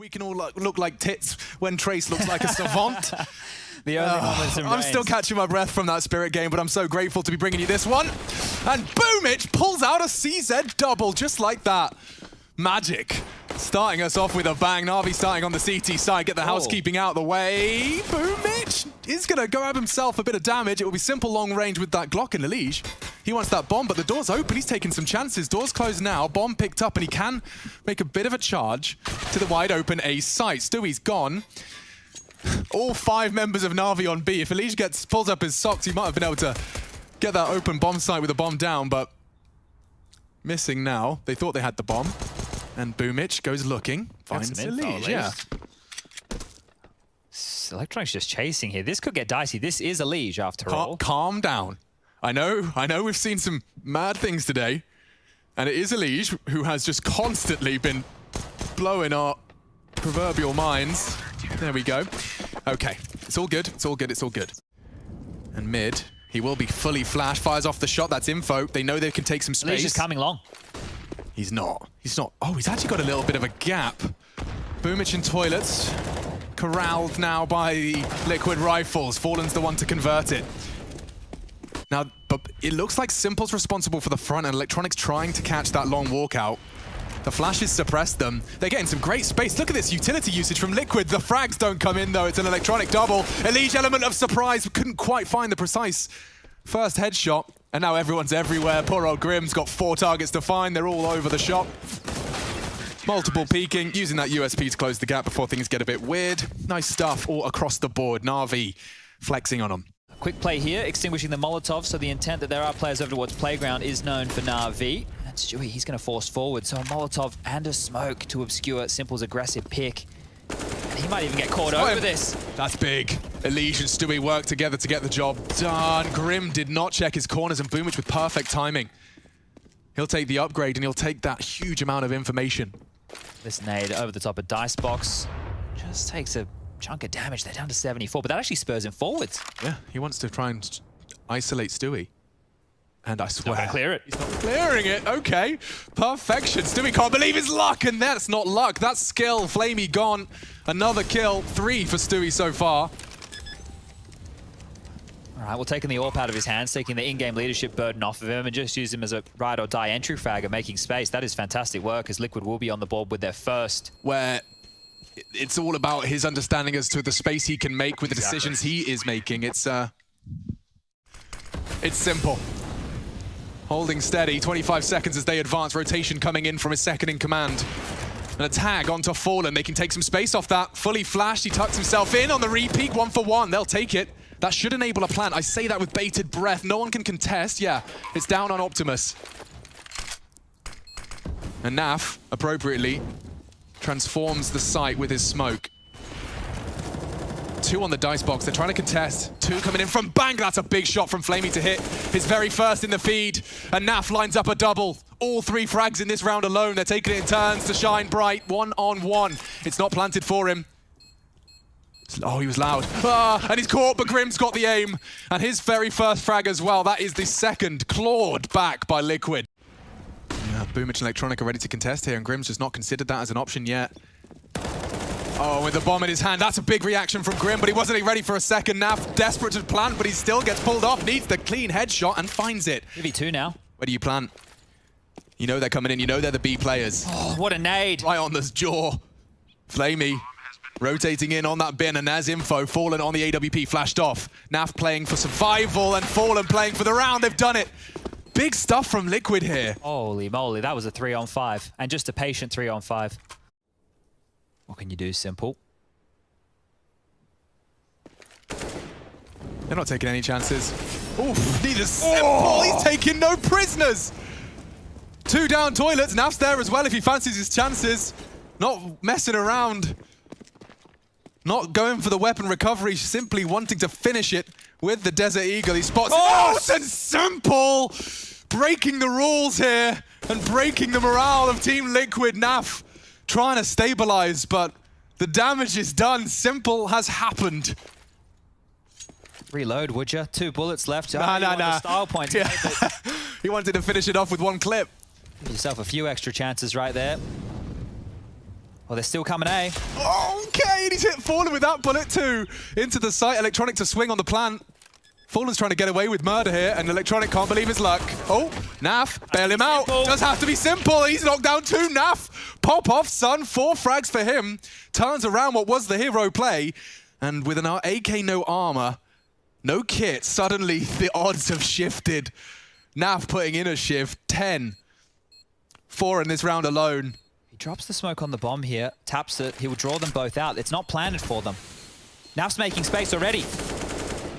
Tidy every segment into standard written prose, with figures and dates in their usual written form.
We can all look like tits when Trace looks like a savant. The only moments in I'm still catching my breath from that Spirit game, but I'm so grateful to be bringing you this one. And bumych pulls out a CZ double just like that. Magic. Starting us off with a bang. Navi starting on the CT side, get the housekeeping out of the way. bumych is going to grab himself a bit of damage. It will be simple long range with that Glock and elige. He wants that bomb, but the door's open. He's taking some chances. Door's closed now. Bomb picked up, and he can make a bit of a charge to the wide open A site. Stewie's gone. All 5 members of Navi on B. If elige pulls up his socks, he might have been able to get that open bomb site with a bomb down, but missing now. They thought they had the bomb. And bumych goes looking, finds elige, yeah. Electronic's just chasing here. This could get dicey. This is elige after all. Calm down. I know we've seen some mad things today. And it is elige who has just constantly been blowing our proverbial minds. There we go. Okay, it's all good, it's all good, it's all good. And mid, he will be fully flash, fires off the shot, that's info. They know they can take some space. elige is coming long. He's not. Oh, he's actually got a little bit of a gap. bumych in toilets. Corralled now by the liquid rifles. Fallen's the one to convert it. Now, but it looks like simple's responsible for the front and electronic's trying to catch that long walkout. The flashes suppressed them. They're getting some great space. Look at this utility usage from liquid. The frags don't come in though. It's an electronic double. elige element of surprise. Couldn't quite find the precise first headshot. And now everyone's everywhere. Poor old Grim's got 4 targets to find. They're all over the shop. Multiple peeking, using that USP to close the gap before things get a bit weird. Nice stuff all across the board. Navi flexing on them. Quick play here, extinguishing the Molotov, so the intent that there are players over towards playground is known for Navi. And Stewie, he's going to force forward, so a Molotov and a smoke to obscure Simple's aggressive pick. He might even get caught over this. That's big. elige and Stewie work together to get the job done. Grim did not check his corners, and bumych with perfect timing. He'll take the upgrade, and he'll take that huge amount of information. This nade over the top of Dicebox just takes a chunk of damage. They're down to 74, but that actually spurs him forwards. Yeah, he wants to try and isolate Stewie. And I swear, not gonna clear it. He's not clearing it. Okay, perfection. Stewie can't believe his luck, and that's not luck. That's skill. Flamie gone. Another kill. 3 for Stewie so far. All right, well, taking the AWP out of his hands, taking the in-game leadership burden off of him, and just use him as a ride-or-die entry fragger, making space. That is fantastic work, as Liquid will be on the board with their first. Where it's all about his understanding as to the space he can make with the decisions he is making. It's simple. Holding steady, 25 seconds as they advance. Rotation coming in from his second in command. And a tag onto Fallen. They can take some space off that. Fully flashed, he tucks himself in on the re-peek, 1 for 1. They'll take it. That should enable a plant. I say that with bated breath. No one can contest. Yeah, it's down on Optimus. And Naf, appropriately, transforms the site with his smoke. 2 on the dice box. They're trying to contest. 2 coming in from bang. That's a big shot from Flamie to hit his very first in the feed. And Naf lines up a double. All 3 frags in this round alone. They're taking it in turns to shine bright. 1-on-1. It's not planted for him. Oh, he was loud. And he's caught, but Grim's got the aim. And his very first frag as well. That is the second, clawed back by Liquid. Yeah, bumych and Electronik are ready to contest here, and Grim's just not considered that as an option yet. Oh, with the bomb in his hand, that's a big reaction from Grim, but he wasn't ready for a second. Naf desperate to plant, but he still gets pulled off, needs the clean headshot, and finds it. 2v2 now. Where do you plant? You know they're coming in, you know they're the B players. Oh, what a nade. Right on the jaw. Flamie rotating in on that bin, and there's info. Fallen on the AWP, flashed off. Naf playing for survival, and Fallen playing for the round. They've done it. Big stuff from Liquid here. Holy moly, that was a 3-on-5, and just a patient 3-on-5. What can you do, Simple? They're not taking any chances. Oof, neither Simple. He's taking no prisoners. 2 down toilets. Naf's there as well if he fancies his chances. Not messing around. Not going for the weapon recovery, simply wanting to finish it with the Desert Eagle. He spots and Simple breaking the rules here and breaking the morale of Team Liquid. Naf trying to stabilize, but the damage is done. Simple has happened. Reload, would you? 2 bullets left. Nah. Style point. Yeah. He wanted to finish it off with 1 clip. Give yourself a few extra chances right there. Well, they're still coming, eh? Okay, and he's hit Fallen with that bullet too. Into the site, Electronic to swing on the plant. Fallen's trying to get away with murder here, and Electronic can't believe his luck. Oh, Naf, bail him out. Does have to be simple. He's knocked down 2. Naf, pop off, son. 4 frags for him. Turns around what was the hero play. And with an AK no armor, no kit, suddenly the odds have shifted. Naf putting in a shift. 10. 4 in this round alone. He drops the smoke on the bomb here, taps it. He will draw them both out. It's not planted for them. Naf's making space already.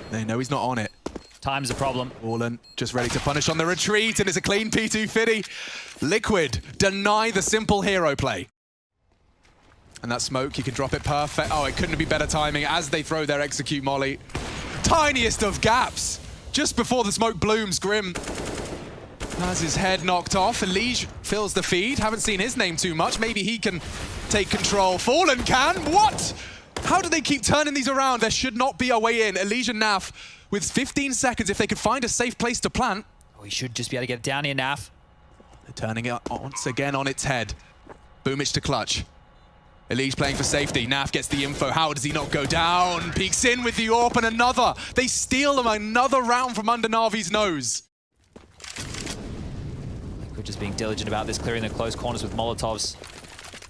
They know he's not on it. Time's a problem. Fallen just ready to punish on the retreat, and it's a clean P250. Liquid deny the simple hero play. And that smoke, he can drop it perfect. Oh, it couldn't be better timing as they throw their execute molly. Tiniest of gaps. Just before the smoke blooms, Grim has his head knocked off. Elige fills the feed. Haven't seen his name too much. Maybe he can take control. Fallen can. What? How do they keep turning these around? There should not be a way in. Elige and Naf with 15 seconds, if they could find a safe place to plant. Oh, he should just be able to get it down here, Naf. They're turning it once again on its head. Bumych to clutch. Elige playing for safety. Naf gets the info. How does he not go down? Peeks in with the AWP and another. They steal them another round from under Navi's nose. Liquid just being diligent about this, clearing the close corners with Molotovs.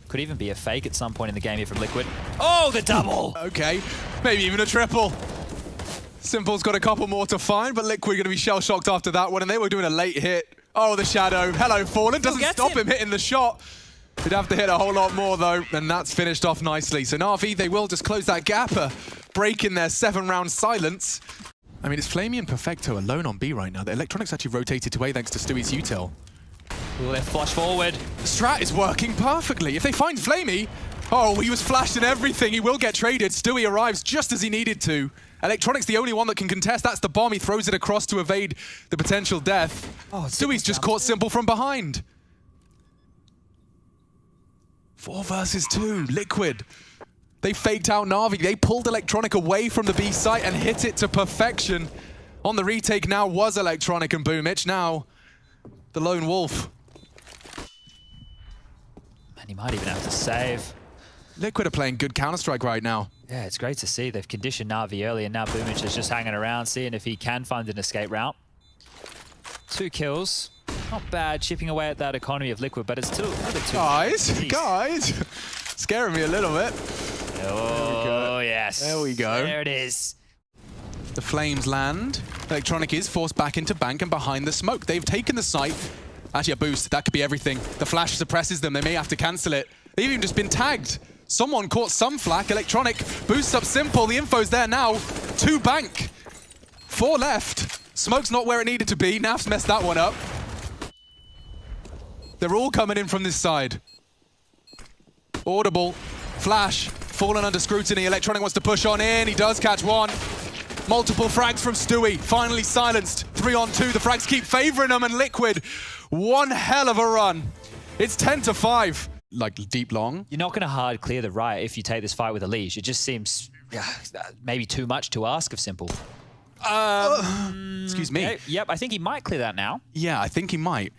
Could even be a fake at some point in the game here from Liquid. Oh, the double! Okay, maybe even a triple. Simple's got a couple more to find, but Liquid going to be shell-shocked after that one, and they were doing a late hit. Oh, the shadow. Hello, Fallen. Doesn't stop him hitting the shot. He'd have to hit a whole lot more, though, and that's finished off nicely. So Navi, they will just close that gap, breaking their 7-round silence. I mean, it's flamie and perfecto alone on B right now. The Electronic's actually rotated to A thanks to Stewie's util. Ooh, they're flush forward. The strat is working perfectly. If they find flamie, oh, he was flashed and everything. He will get traded. Stewie arrives just as he needed to. Electronic's the only one that can contest. That's the bomb. He throws it across to evade the potential death. Oh, Stewie's just caught Simple from behind. 4 versus 2. Liquid. They faked out Navi. They pulled Electronic away from the B site and hit it to perfection. On the retake now was Electronic and Bumych. Now, the lone wolf. And he might even have to save. Liquid are playing good Counter-Strike right now. Yeah, it's great to see. They've conditioned Navi early, and now Bumych is just hanging around, seeing if he can find an escape route. 2 kills. Not bad, chipping away at that economy of Liquid, but it's still another 2. Guys, scaring me a little bit. Oh, yes. There we go. There it is. The flames land. Electronic is forced back into bank and behind the smoke. They've taken the site. Actually, a boost. That could be everything. The flash suppresses them. They may have to cancel it. They've even just been tagged. Someone caught some flak. Electronic boosts up Simple. The info's there now. 2 bank. 4 left. Smoke's not where it needed to be. Naf's messed that one up. They're all coming in from this side. Audible. Flash. Fallen under scrutiny. Electronic wants to push on in. He does catch one. Multiple frags from Stewie. Finally silenced. 3 on 2. The frags keep favoring them, and Liquid. One hell of a run. It's 10-5. Like deep long. You're not going to hard clear the right if you take this fight with Elige. It just seems maybe too much to ask of Simple. Excuse me. Okay, yep, I think he might clear that now. Yeah, I think he might.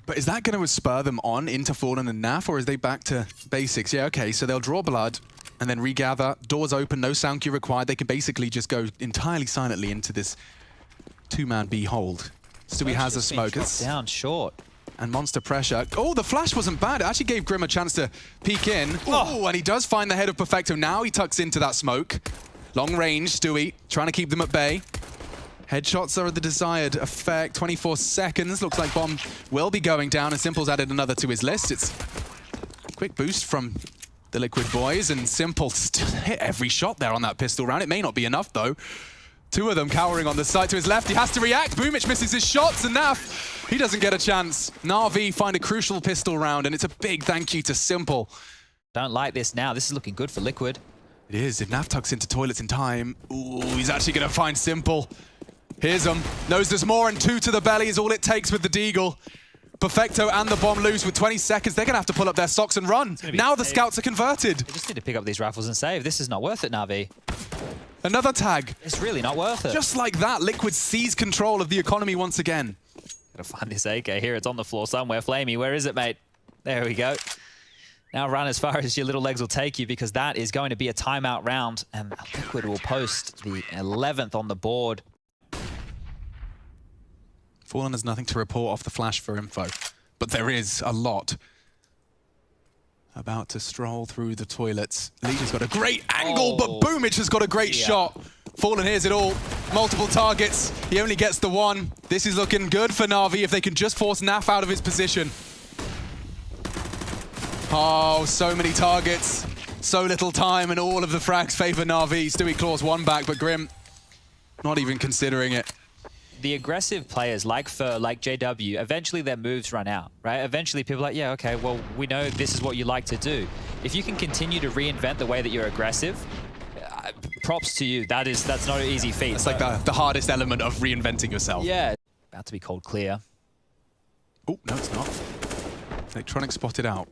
But is that going to spur them on into Fallen and Naf, or is they back to basics? Yeah, okay, so they'll draw blood and then regather. Doors open, no sound cue required. They can basically just go entirely silently into this 2-man B hold. Stewie has a smoke. Down short. And monster pressure. Oh, the flash wasn't bad. It actually gave Grim a chance to peek in. Oh, and he does find the head of Perfecto. Now he tucks into that smoke. Long range, Stewie trying to keep them at bay. Headshots are the desired effect. 24 seconds. Looks like bomb will be going down, and Simple's added another to his list. It's a quick boost from the Liquid boys, and Simple still hit every shot there on that pistol round. It may not be enough, though. 2 of them cowering on the side to his left. He has to react. Bumych misses his shots, and Naf, he doesn't get a chance. Navi find a crucial pistol round, and it's a big thank you to Simple. Don't like this now. This is looking good for Liquid. It is. If Naf tucks into toilets in time, ooh, he's actually going to find Simple. Here's him. Knows there's more, and 2 to the belly is all it takes with the deagle. Perfecto and the bomb lose with 20 seconds. They're going to have to pull up their socks and run. Now the scouts are converted. They just need to pick up these rifles and save. This is not worth it, Navi. Another tag. It's really not worth it. Just like that, Liquid seize control of the economy once again. Gotta find this AK here. It's on the floor somewhere. Flamie, where is it, mate? There we go. Now run as far as your little legs will take you, because that is going to be a timeout round, and Liquid will post the 11th on the board. Fallen has nothing to report off the flash for info, but there is a lot. About to stroll through the toilets. Elige's got a great angle, but bumыч has got a great shot. Fallen hears it all. Multiple targets. He only gets the one. This is looking good for Navi if they can just force Naf out of his position. Oh, so many targets. So little time, and all of the frags favor Navi. Stewie claws one back, but Grim not even considering it. The aggressive players like Fur, like JW, eventually their moves run out, right? Eventually people are like, yeah, okay, well, we know this is what you like to do. If you can continue to reinvent the way that you're aggressive, props to you. That's not an easy feat. It's like the hardest element of reinventing yourself. Yeah. About to be called clear. Oh, no, it's not. Electronic spotted out.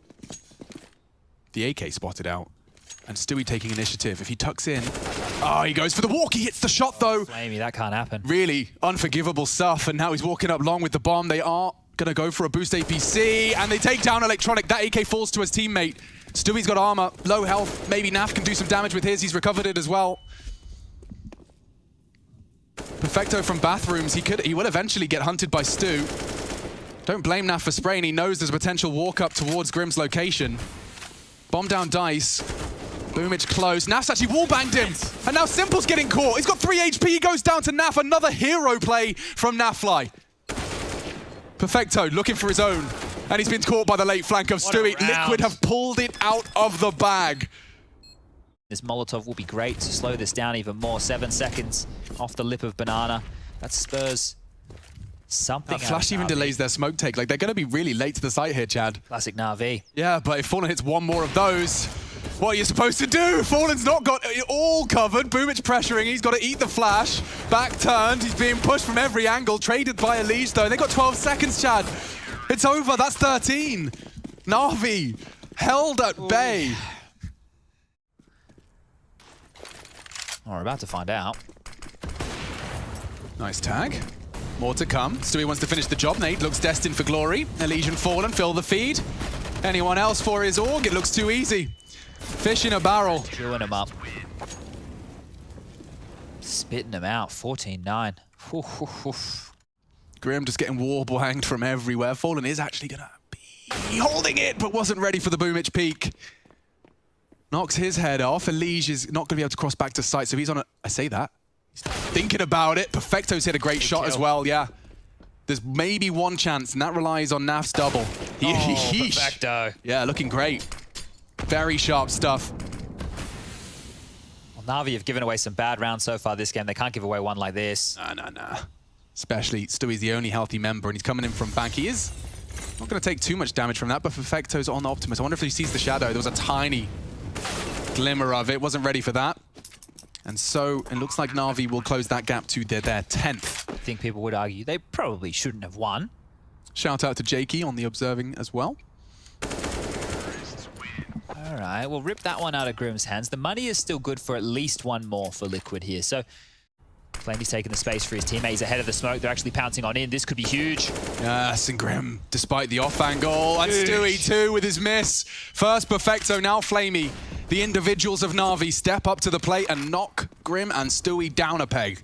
The AK spotted out. And Stewie taking initiative. If he tucks in... Oh, he goes for the walk. He hits the shot, though. Flamie, that can't happen. Really unforgivable stuff. And now he's walking up long with the bomb. They are going to go for a boost APC. And they take down Electronic. That AK falls to his teammate. Stewie's got armor. Low health. Maybe Naf can do some damage with his. He's recovered it as well. Perfecto from bathrooms. He will eventually get hunted by Stu. Don't blame Naf for spraying. He knows there's a potential walk up towards Grim's location. Bomb down Dice. bumыч close. Naf's actually wallbanged him. And now Simple's getting caught. He's got 3 HP. He goes down to Naf. Another hero play from Nafly. Perfecto looking for his own. And he's been caught by the late flank of Stewie. Liquid have pulled it out of the bag. This Molotov will be great to slow this down even more. 7 seconds off the lip of Banana. That spurs something. That flash even delays their smoke take. Like, they're going to be really late to the site here, Chad. Classic Navi. Yeah, but if Fallen hits one more of those, what are you supposed to do? Fallen's not got it all covered. bumыч pressuring. He's got to eat the flash. Back turned. He's being pushed from every angle. Traded by elige, though. They got 12 seconds, Chad. It's over. That's 13. Navi held at bay. Oh, we're about to find out. Nice tag. More to come. Stewie wants to finish the job. Nate looks destined for glory. Elige and Fallen fill the feed. Anyone else for his org? It looks too easy. Fish in a barrel. Chewing him up. Spitting him out. 14-9. Grim just getting wall-banged from everywhere. Fallen is actually going to be holding it, but wasn't ready for the bumыч peak. Knocks his head off. Elige is not going to be able to cross back to site, so he's on a... I say that. He's thinking about it. Perfecto's hit a great shot as well, yeah. There's maybe one chance, and that relies on Naf's double. Perfecto. Yeah, looking great. Very sharp stuff. Well, Navi have given away some bad rounds so far this game. They can't give away one like this. Nah. Especially Stewie's the only healthy member, and he's coming in from back. He is not going to take too much damage from that, but Perfecto's on Optimus. I wonder if he sees the shadow. There was a tiny glimmer of it. Wasn't ready for that. And so it looks like Navi will close that gap to their 10th. I think people would argue they probably shouldn't have won. Shout out to Jakey on the observing as well. All right, we'll rip that one out of Grim's hands. The money is still good for at least one more for Liquid here. So flamie's taking the space for his teammates ahead of the smoke. They're actually pouncing on in. This could be huge. Yes, and Grim, despite the off angle, and Stewie too with his miss. First Perfecto, now flamie. The individuals of Navi step up to the plate and knock Grim and Stewie down a peg.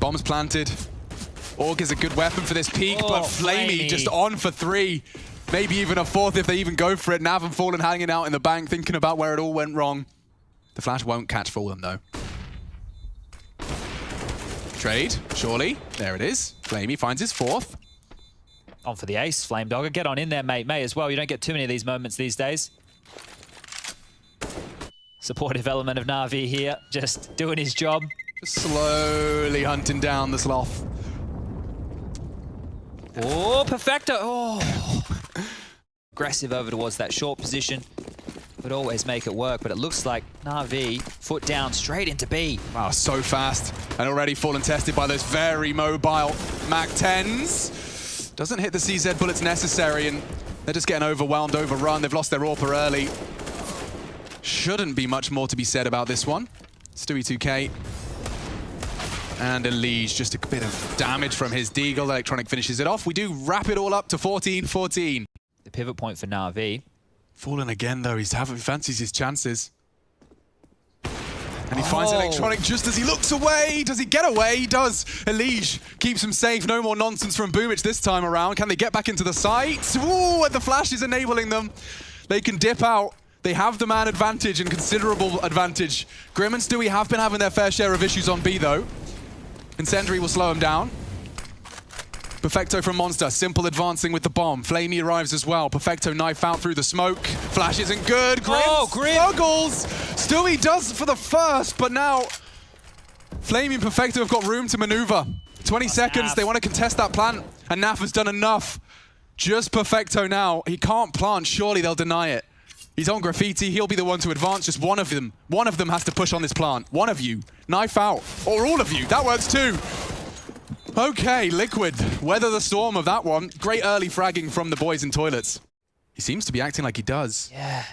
Bombs planted. Org is a good weapon for this peak, but flamie just on for 3. Maybe even a 4th if they even go for it. Nav and Fallen hanging out in the bank, thinking about where it all went wrong. The flash won't catch Fallen, though. Trade, surely. There it is. flamie finds his 4th. On for the ace, Flame Dogger. Get on in there, mate. May as well. You don't get too many of these moments these days. Supportive element of Navi here, just doing his job. Just slowly hunting down the sloth. Oh, Perfecto. Oh. Aggressive over towards that short position. Would always make it work, but it looks like Navi, foot down, straight into B. Wow, so fast. And already Fallen tested by those very mobile Mac 10s. Doesn't hit the CZ bullets necessary, and they're just getting overwhelmed, overrun. They've lost their AWP early. Shouldn't be much more to be said about this one. Stewie 2K. And elige, just a bit of damage from his deagle. Electronic finishes it off. We do wrap it all up to 14-14. The pivot point for Navi. Fallen again, though. He fancies his chances. And he finds Electronic just as he looks away. Does he get away? He does. Elige keeps him safe. No more nonsense from bumych this time around. Can they get back into the site? Ooh, and the flash is enabling them. They can dip out. They have the man advantage and considerable advantage. Grim and Stewie have been having their fair share of issues on B, though. Incendiary will slow him down. Perfecto from Monster, Simple advancing with the bomb. Flamie arrives as well. Perfecto knife out through the smoke. Flash isn't good. Grim struggles. Stewie does for the first, but now Flamie and Perfecto have got room to maneuver. 20 seconds, they want to contest that plant, and Naf has done enough. Just Perfecto now. He can't plant, surely they'll deny it. He's on graffiti, he'll be the one to advance, just one of them. One of them has to push on this plant. One of you. Knife out. Or all of you, that works too. Okay, Liquid, weather the storm of that one. Great early fragging from the boys in toilets. He seems to be acting like he does. Yeah.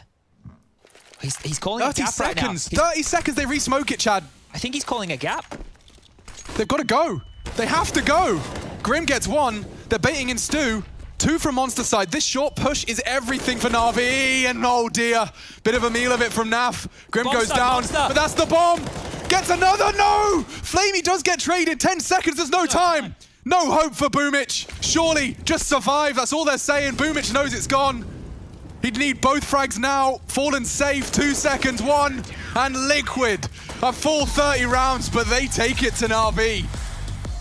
He's calling a gap 30 seconds, right now. 30 seconds, they re-smoke it, Chad. I think he's calling a gap. They've got to go. They have to go. Grim gets one. They're baiting in Stu. Two from Monster side. This short push is everything for Navi. And oh dear, bit of a meal of it from Naf. Grim goes down, but that's the bomb. Gets another, no! Flamie does get traded, 10 seconds, there's no time. No hope for bumych. Surely, just survive, that's all they're saying. Bumych knows it's gone. He'd need both frags now. Fallen safe, 2 seconds, 1. And Liquid, a full 30 rounds, but they take it to Navi.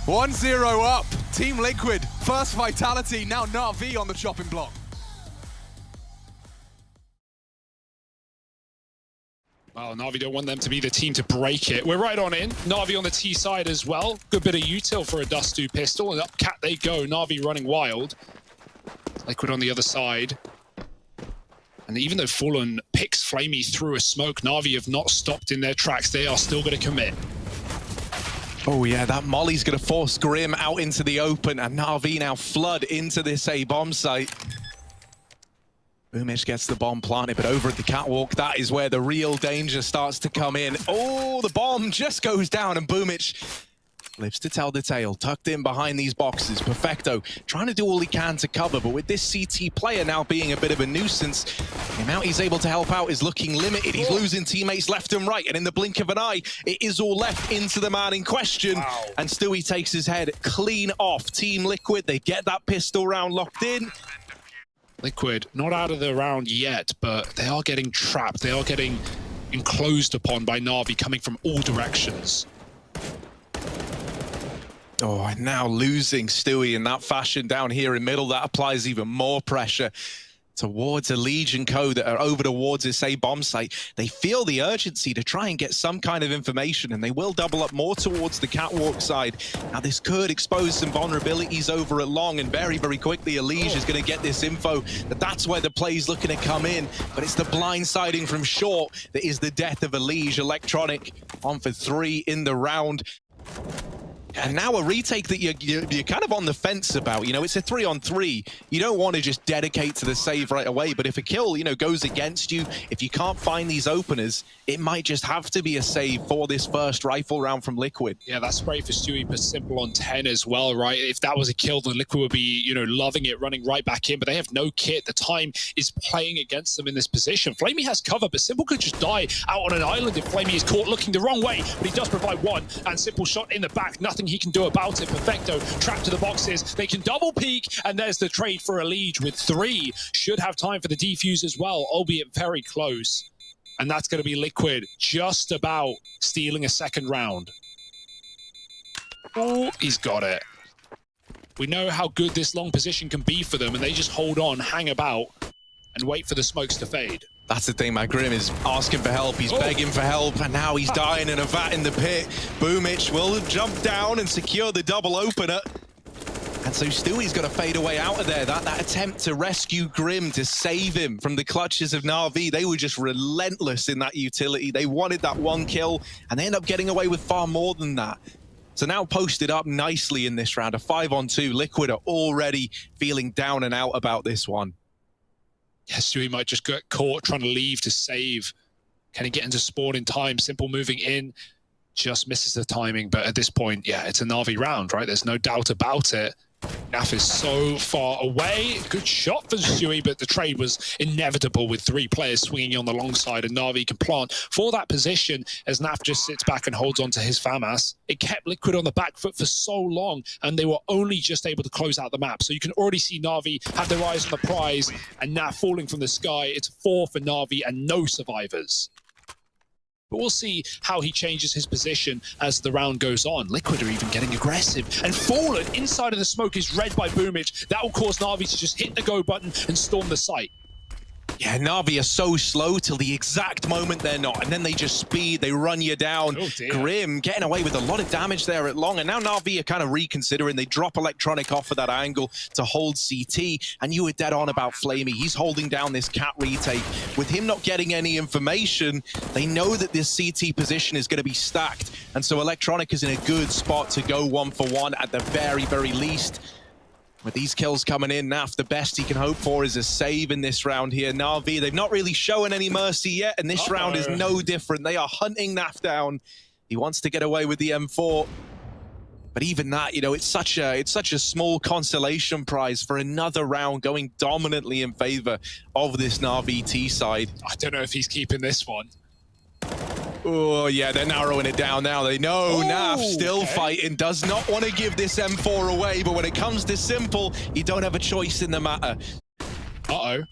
1-0 up, Team Liquid. First vitality, now Navi on the chopping block. Well, Navi don't want them to be the team to break it. We're right on in. Navi on the T side as well. Good bit of util for a Dustu pistol. And up cat they go. Navi running wild. Liquid on the other side. And even though Fallen picks Flamie through a smoke, Navi have not stopped in their tracks. They are still going to commit. Oh yeah, that molly's going to force Grim out into the open. And Navi now flood into this A-bomb site. bumych gets the bomb planted, but over at the catwalk, that is where the real danger starts to come in. Oh, the bomb just goes down, and bumych lives to tell the tale. Tucked in behind these boxes. Perfecto trying to do all he can to cover, but with this CT player now being a bit of a nuisance, the amount he's able to help out is looking limited. He's losing teammates left and right, and in the blink of an eye, it is all left into the man in question. Wow. And Stewie takes his head clean off. Team Liquid, they get that pistol round locked in. Liquid, not out of the round yet, but they are getting trapped. They are getting enclosed upon by Navi coming from all directions. Oh, and now losing Stewie in that fashion down here in middle, that applies even more pressure towards elige and co that are over towards this A-bomb site. They feel the urgency to try and get some kind of information, and they will double up more towards the catwalk side. Now, this could expose some vulnerabilities over at long, and very, very quickly, elige is going to get this info that that's where the play's looking to come in, but it's the blindsiding from short that is the death of elige. Electronic on for 3 in the round. And now a retake that you're kind of on the fence about. You know, it's a 3-on-3. You don't want to just dedicate to the save right away, but if a kill, you know, goes against you, if you can't find these openers, it might just have to be a save for this first rifle round from Liquid. Yeah, that spray for Stewie per simple on 10 as well, right? If that was a kill, then Liquid would be, you know, loving it, running right back in, but they have no kit. The time is playing against them in this position. Flamie has cover, but Simple could just die out on an island if Flamie is caught looking the wrong way, but he does provide one, and Simple shot in the back. Nothing he can do about it. Perfecto trapped to the boxes. They can double peek, and there's the trade for elige with 3. Should have time for the defuse as well, albeit very close. And that's going to be Liquid just about stealing a second round. Oh, he's got it. We know how good this long position can be for them, and they just hold on, hang about, and wait for the smokes to fade. That's the thing, man. Grim is asking for help. He's begging for help, and now he's dying in a vat in the pit. bumych will jump down and secure the double opener. And so Stewie's got to fade away out of there. That attempt to rescue Grim, to save him from the clutches of Navi, they were just relentless in that utility. They wanted that one kill, and they end up getting away with far more than that. So now posted up nicely in this round, a 5-on-2. Liquid are already feeling down and out about this one. Yeah, Stewie might just get caught trying to leave to save. Can he get into spawn in time? Simple moving in, just misses the timing. But at this point, yeah, it's a Navi round, right? There's no doubt about it. Naf is so far away. Good shot for Stewie, but the trade was inevitable with 3 players swinging on the long side, and Navi can plant for that position as Naf just sits back and holds on to his FAMAS. It kept Liquid on the back foot for so long, and they were only just able to close out the map. So you can already see Navi have their eyes on the prize, and Naf falling from the sky. It's 4 for Navi and no survivors. But we'll see how he changes his position as the round goes on. Liquid are even getting aggressive. And Fallen inside of the smoke is read by bumыч. That will cause Navi to just hit the go button and storm the site. Yeah, Navi are so slow till the exact moment they're not, and then they just speed, they run you down. Oh dear. Grim getting away with a lot of damage there at long, and now Navi are kind of reconsidering. They drop Electronic off of that angle to hold CT, and you were dead on about flamie. He's holding down this cat retake. With him not getting any information, they know that this CT position is going to be stacked, and so Electronic is in a good spot to go 1-for-1 at the very, very least. With these kills coming in, Naf, the best he can hope for is a save in this round here. Navi, they've not really shown any mercy yet, and this round is no different. They are hunting Naf down. He wants to get away with the M4. But even that, you know, it's such a small consolation prize for another round going dominantly in favor of this Navi T side. I don't know if he's keeping this one. Oh, yeah, they're narrowing it down now. They know Naf still fighting, does not want to give this M4 away, but when it comes to Simple, you don't have a choice in the matter. Uh-oh.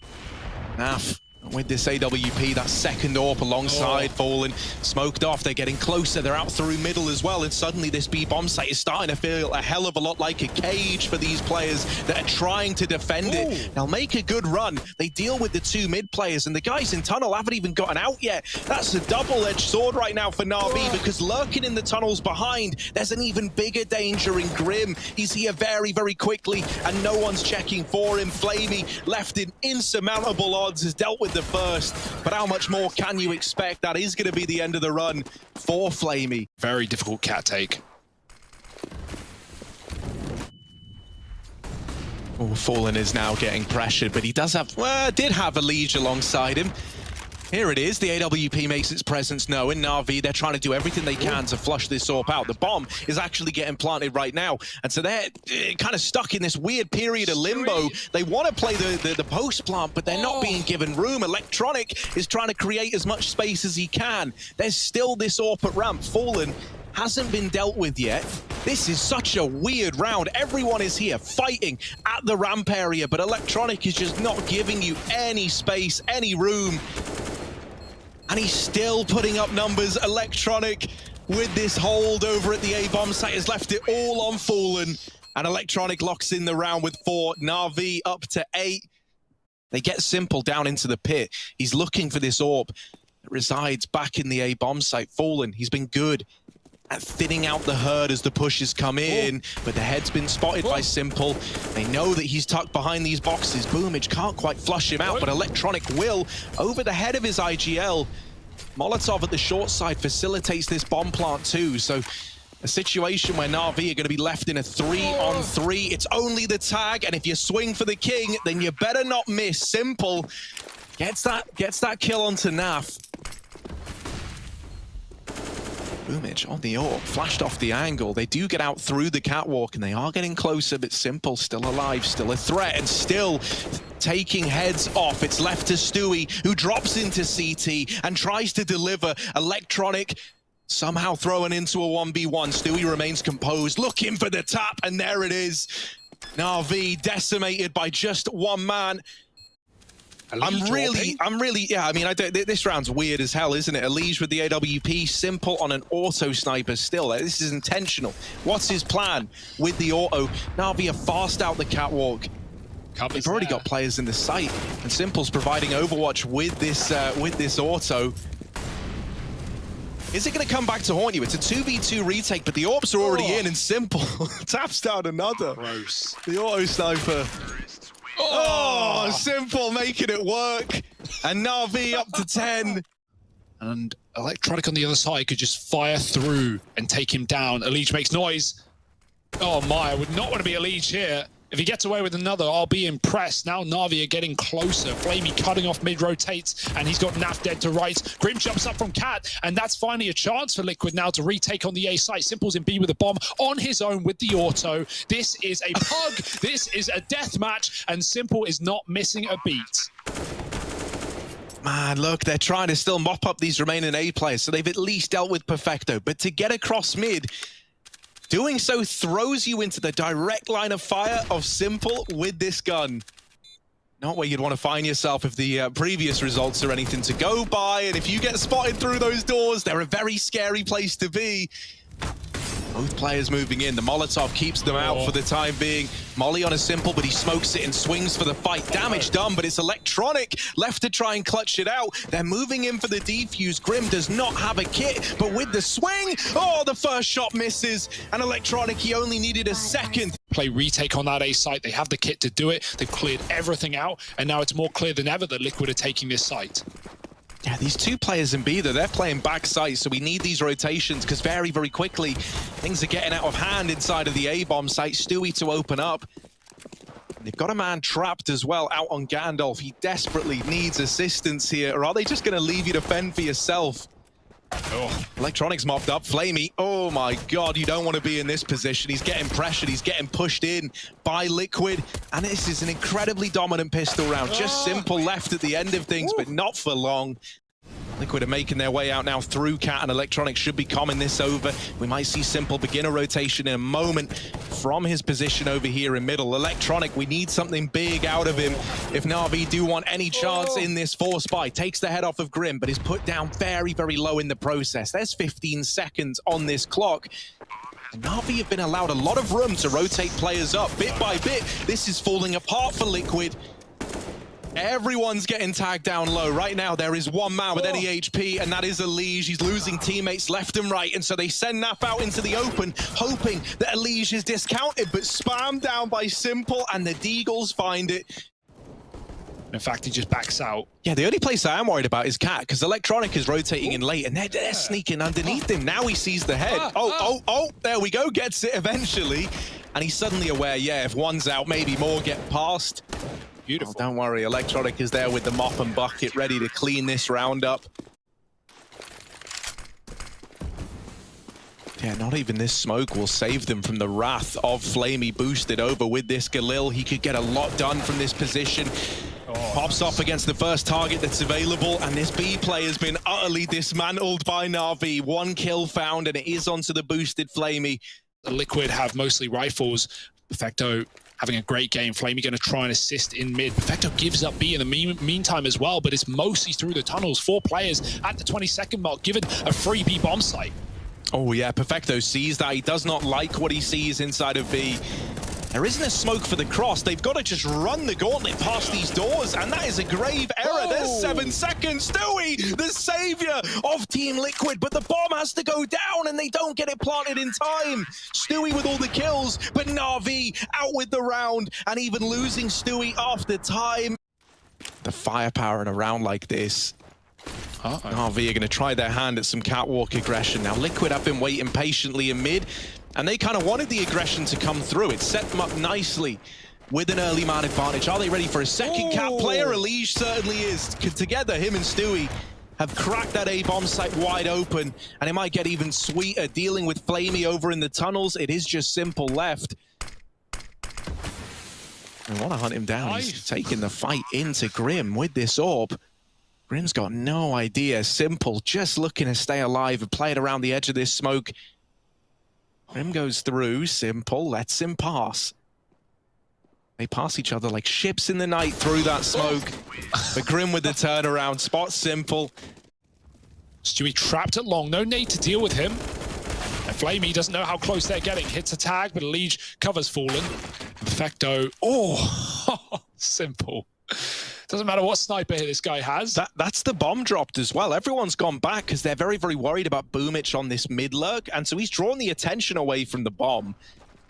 Naf with this AWP, that second AWP alongside Fallen, smoked off. They're getting closer. They're out through middle as well, and suddenly this B bomb site is starting to feel a hell of a lot like a cage for these players that are trying to defend it. They'll make a good run. They deal with the 2 mid players, and the guys in tunnel haven't even gotten out yet. That's a double-edged sword right now for Navi, because lurking in the tunnels behind, there's an even bigger danger in Grim. He's here very, very quickly, and no one's checking for him. flamie left in insurmountable odds, has dealt with the first, but how much more can you expect? That is going to be the end of the run for flamie. Very difficult cat take. Oh, Fallen is now getting pressured, but he does have, well, did have elige alongside him. Here it is, the AWP makes its presence known. Navi, they're trying to do everything they can to flush this AWP out. The bomb is actually getting planted right now, and so they're kind of stuck in this weird period of limbo. They want to play the post plant, but they're not being given room. Electronic is trying to create as much space as he can. There's still this AWP at ramp. Fallen hasn't been dealt with yet. This is such a weird round. Everyone is here fighting at the ramp area, but Electronic is just not giving you any space, any room. And he's still putting up numbers. Electronic with this hold over at the A-bomb site has left it all on Fallen. And Electronic locks in the round with 4. Navi up to 8. They get Simple down into the pit. He's looking for this AWP that resides back in the A-bomb site. Fallen, he's been good at thinning out the herd as the pushes come in, but the head's been spotted by Simple. They know that he's tucked behind these boxes. bumыч can't quite flush him out, but Electronic will. Over the head of his IGL, Molotov at the short side facilitates this bomb plant too, so a situation where Navi are going to be left in a 3-on-3. It's only the tag, and if you swing for the king, then you better not miss. Simple gets that kill onto Naf. bumыч on the AWP, flashed off the angle. They do get out through the catwalk, and they are getting closer, but Simple still alive, still a threat, and still taking heads off. It's left to Stewie, who drops into CT and tries to deliver. Electronic somehow thrown into a 1v1. Stewie remains composed, looking for the tap, and there it is. Navi decimated by just 1 man. I'm really, yeah, I mean, this round's weird as hell, isn't it? elige with the AWP, Simple on an auto sniper still. This is intentional. What's his plan with the auto? Navi are fast out the catwalk. They've already got players in the site, and Simple's providing Overwatch with this auto. Is it going to come back to haunt you? It's a 2v2 retake, but the AWPs are already in, and Simple taps down another. Gross. The auto sniper. Oh, Simple making it work. And Navi up to 10. And Electronic on the other side could just fire through and take him down. elige makes noise. Oh my, I would not want to be elige here. If he gets away with another, I'll be impressed. Now Navi are getting closer. flamie cutting off mid rotates, and he's got Naf dead to right. Grim jumps up from Cat, and that's finally a chance for Liquid now to retake on the A site. Simple's in B with a bomb on his own with the auto. This is a pug. This is a death match, and Simple is not missing a beat. Man, look, they're trying to still mop up these remaining A players, so they've at least dealt with perfecto. But to get across mid, doing so throws you into the direct line of fire of Simple with this gun. Not where you'd want to find yourself if the previous results are anything to go by. And if you get spotted through those doors, they're a very scary place to be. Both players moving in. The Molotov keeps them out for the time being. Molly on a Simple, but he smokes it and swings for the fight. Damage done, but it's Electronic left to try and clutch it out. They're moving in for the defuse. Grim does not have a kit, but with the swing, oh, the first shot misses. And Electronic, he only needed a second. Play retake on that A site. They have the kit to do it. They've cleared everything out, and now it's more clear than ever that Liquid are taking this site. Yeah, these two players in B, though, they're playing backside, so we need these rotations because very, very quickly, things are getting out of hand inside of the A-bomb site. Stewie to open up. And they've got a man trapped as well out on Gandalf. He desperately needs assistance here, or are they just going to leave you to fend for yourself? Oh. Electronic's mopped up. flamie, oh my god, you don't want to be in this position. He's getting pressured, he's getting pushed in by Liquid, and this is an incredibly dominant pistol round. Just Simple left at the end of things, but not for long. Liquid are making their way out now through Cat, and Electronic should be calming this over. We might see Simple begin a rotation in a moment from his position over here in middle. Electronic, we need something big out of him if Navi do want any chance in this force buy. Takes the head off of Grim, but is put down very, very low in the process. There's 15 seconds on this clock. And Navi have been allowed a lot of room to rotate players up bit by bit. This is falling apart for Liquid. Everyone's getting tagged down low. Right now, there is one man with any HP, and that is elige. He's losing teammates left and right, and so they send Naf out into the open, hoping that elige is discounted, but spammed down by Simple, and the deagles find it. In fact, he just backs out. Yeah, the only place I am worried about is Cat, because Electronic is rotating in late, and they're sneaking underneath him. Now he sees the head. Oh, there we go. Gets it eventually. And he's suddenly aware, yeah, if one's out, maybe more get past. Beautiful. Oh, don't worry, Electronic is there with the mop and bucket, ready to clean this round up. Yeah, not even this smoke will save them from the wrath of flamie boosted over with this Galil. He could get a lot done from this position. Pops off against the first target that's available, and this B play has been utterly dismantled by Navi. One kill found, and it is onto the boosted flamie. The Liquid have mostly rifles. perfecto having a great game. flamie going to try and assist in mid. perfecto gives up B in the meantime as well, but it's mostly through the tunnels. 4 players at the 20-second mark, given a free B bomb site. Oh yeah, perfecto sees that. He does not like what he sees inside of B. There isn't a smoke for the cross. They've got to just run the gauntlet past these doors, and that is a grave error. There's 7 seconds. Stewie, the savior of Team Liquid, but the bomb has to go down, and they don't get it planted in time. Stewie with all the kills, but Navi out with the round, and even losing Stewie after time. The firepower in a round like this. Navi are going to try their hand at some catwalk aggression. Now, Liquid have been waiting patiently in mid, and they kind of wanted the aggression to come through. It set them up nicely with an early man advantage. Are they ready for a second cat player? elige certainly is. Together, him and Stewie have cracked that A-bomb site wide open, and it might get even sweeter dealing with flamie over in the tunnels. It is just simple left. I want to hunt him down. He's taking the fight into Grim with this orb. Grim's got no idea. Simple just looking to stay alive and play it around the edge of this smoke. Grim goes through. Simple lets him pass. They pass each other like ships in the night through that smoke. But Grim with the turnaround spots Simple. Stewie trapped at long. No need to deal with him. And flamie doesn't know how close they're getting. Hits a tag, but elige covers fallen. perfecto. Simple. Doesn't matter what sniper hit this guy has. That's the bomb dropped as well. Everyone's gone back because they're very, very worried about bumych on this mid lurk, and so he's drawn the attention away from the bomb.